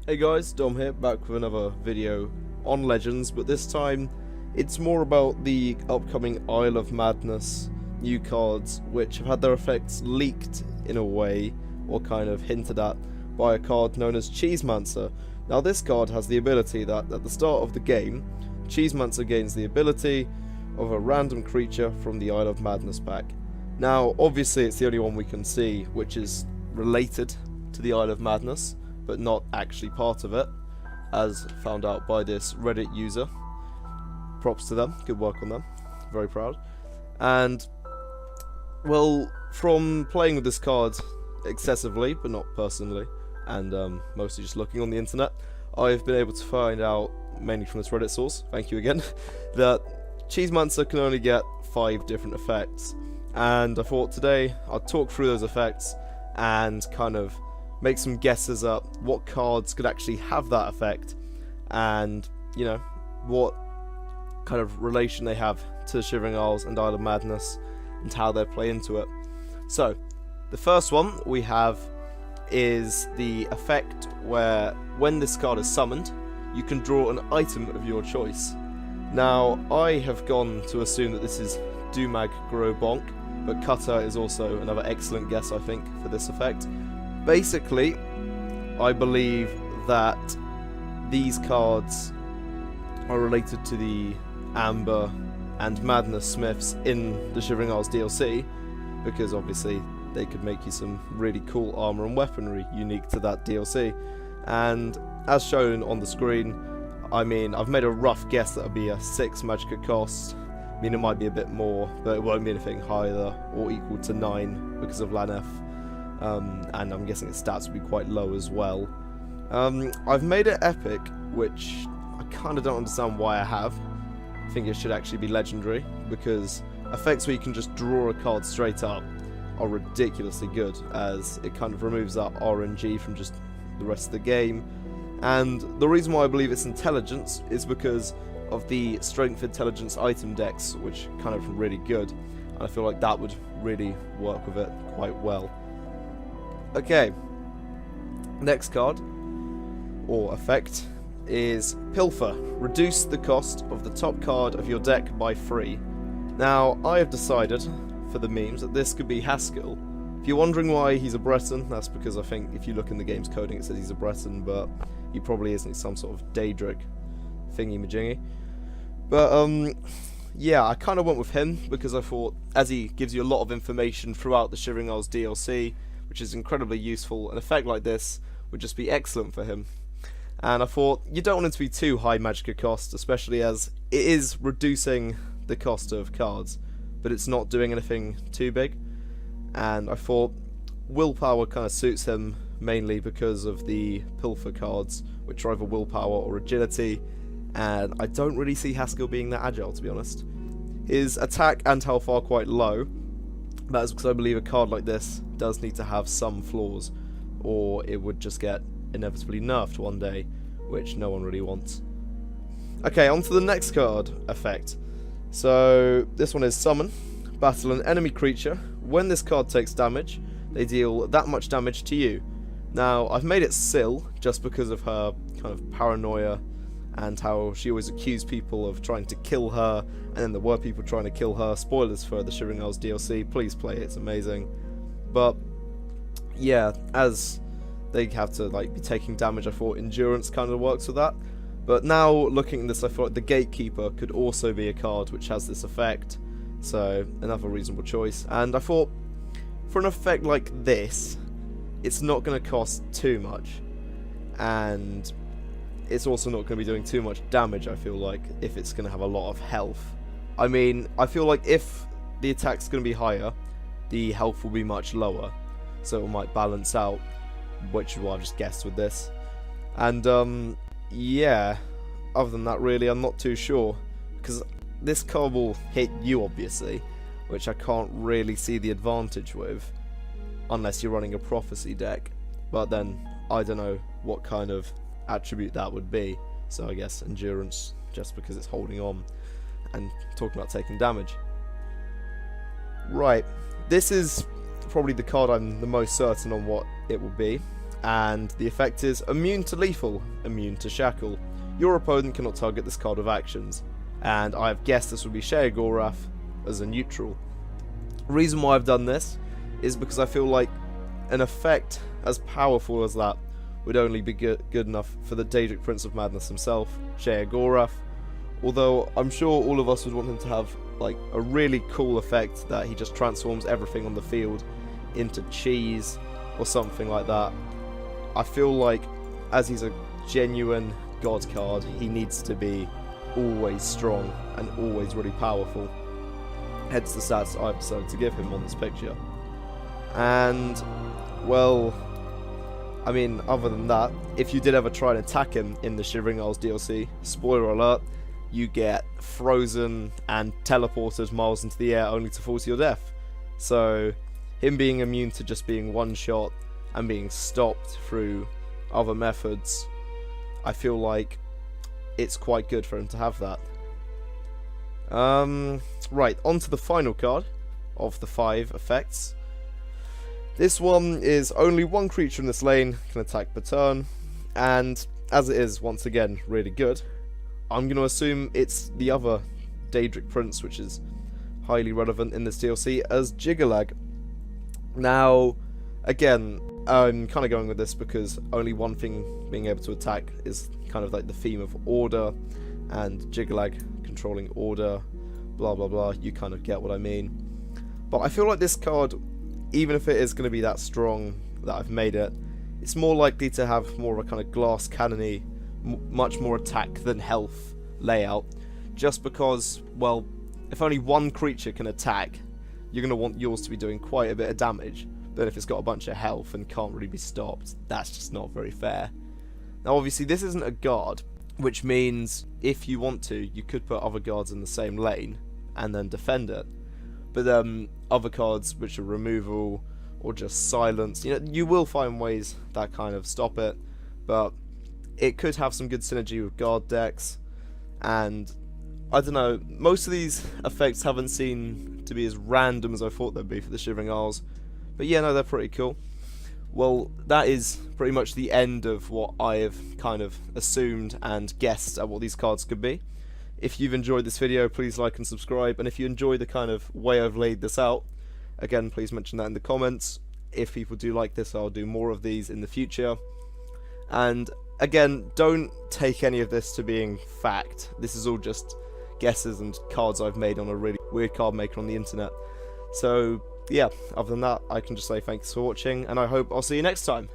Hey guys, Dom here, back with another video on Legends, but this time it's more about the upcoming Isle of Madness new cards, which have had their effects leaked in a way, or kind of hinted at, by a card known as Cheesemancer. Now this card has the ability that at the start of the game, Cheesemancer gains the ability of a random creature from the Isle of Madness pack. Now obviously it's the only one we can see which is related to the Isle of Madness, but not actually part of it, as found out by this Reddit user. Props to them, good work on them, very proud. And, well, from playing with this card excessively, but not personally, and mostly just looking on the internet, I've been able to find out, mainly from this Reddit source, thank you again, that Cheesemancer can only get 5 different effects. And I thought today I'd talk through those effects and kind of make some guesses at what cards could actually have that effect, and, you know, what kind of relation they have to Shivering Isles and Isle of Madness, and how they play into it. So, the first one we have is the effect where, when this card is summoned, you can draw an item of your choice. Now, I have gone to assume that this is Dumag Grow Bonk, but Cutter is also another excellent guess, I think, for this effect. Basically, I believe that these cards are related to the Amber and Madness Smiths in the Shivering Isles DLC, because obviously they could make you some really cool armor and weaponry unique to that DLC. And as shown on the screen, I mean, I've made a rough guess that would be a 6 Magicka cost. I mean, it might be a bit more, but it won't be anything higher or equal to 9 because of Lanef. And I'm guessing its stats will be quite low as well. I've made it epic, which I kind of don't understand why I have. I think it should actually be legendary, because effects where you can just draw a card straight up are ridiculously good, as it kind of removes that RNG from just the rest of the game. And the reason why I believe it's intelligence is because of the strength intelligence item decks, which are kind of really good, and I feel like that would really work with it quite well. Okay, next card, or effect, is Pilfer. Reduce the cost of the top card of your deck by 3. Now, I have decided, for the memes, that this could be Haskell. If you're wondering why he's a Breton, that's because I think if you look in the game's coding it says he's a Breton, but he probably isn't, some sort of Daedric thingy-majingy. But, yeah, I kind of went with him because I thought, as he gives you a lot of information throughout the Shivering Isles DLC, which is incredibly useful, an effect like this would just be excellent for him. And I thought, you don't want it to be too high Magicka cost, especially as it is reducing the cost of cards, but it's not doing anything too big. And I thought willpower kind of suits him, mainly because of the Pilfer cards, which are either willpower or agility, and I don't really see Haskell being that agile, to be honest. His attack and health are quite low. That is because I believe a card like this does need to have some flaws, or it would just get inevitably nerfed one day, which no one really wants. Okay, on to the next card effect. So this one is Summon. Battle an enemy creature. When this card takes damage, they deal that much damage to you. Now, I've made it Syl just because of her kind of paranoia and how she always accused people of trying to kill her, and then there were people trying to kill her. Spoilers for the Shivering Isles DLC, please play it, it's amazing. But yeah, as they have to like be taking damage, I thought Endurance kind of works with that. But now looking at this, I thought the Gatekeeper could also be a card which has this effect, so another reasonable choice. And I thought, for an effect like this, it's not going to cost too much, and it's also not going to be doing too much damage, I feel like, if it's going to have a lot of health. I mean, I feel like if the attack's going to be higher, the health will be much lower, so it might balance out, which is what I've just guessed with this. And, yeah, other than that, really, I'm not too sure, because this card will hit you, obviously, which I can't really see the advantage with, unless you're running a Prophecy deck, but then, I don't know what kind of attribute that would be, so I guess Endurance, just because it's holding on and talking about taking damage. Right, this is probably the card I'm the most certain on what it will be. and the effect is immune to lethal, immune to shackle. Your opponent cannot target this card with actions, and I have guessed this would be Goref as a neutral. Reason why I've done this is because I feel like an effect as powerful as that would only be good enough for the Daedric Prince of Madness himself, Goref. Although I'm sure all of us would want him to have like a really cool effect that he just transforms everything on the field into cheese or something like that. I feel like as he's a genuine god card, he needs to be always strong and always really powerful. Hence the stats I've decided to give him on this picture. And, well, I mean, other than that, if you did ever try and attack him in the Shivering Isles DLC, spoiler alert, you get frozen and teleported miles into the air only to fall to your death. So, him being immune to just being one shot and being stopped through other methods, I feel like it's quite good for him to have that. Right, on to the final card of the 5 effects. This one is only one creature in this lane can attack per turn, and as it is, once again, really good, I'm going to assume it's the other Daedric Prince, which is highly relevant in this DLC, as Jiggalag. Now, again, I'm kind of going with this because only one thing being able to attack is kind of like the theme of order, and Jiggalag controlling order, blah blah blah, you kind of get what I mean. But I feel like this card, even if it is going to be that strong that I've made it, it's more likely to have more of a kind of glass cannon-y, much more attack than health layout, just because, well, if only one creature can attack, you're going to want yours to be doing quite a bit of damage. But if it's got a bunch of health and can't really be stopped, that's just not very fair. Now obviously this isn't a guard, which means if you want to, you could put other guards in the same lane and then defend it. But other cards which are removal or just silence, you know, you will find ways that kind of stop it, but it could have some good synergy with guard decks. And I don't know, most of these effects haven't seemed to be as random as I thought they'd be for the Shivering Isles. But yeah, no, they're pretty cool. Well, that is pretty much the end of what I have kind of assumed and guessed at what these cards could be. If you've enjoyed this video, please like and subscribe. And if you enjoy the kind of way I've laid this out, again, please mention that in the comments. If people do like this, I'll do more of these in the future. And again, don't take any of this to being fact. This is all just guesses and cards I've made on a really weird card maker on the internet. So yeah, other than that, I can just say thanks for watching, and I hope I'll see you next time.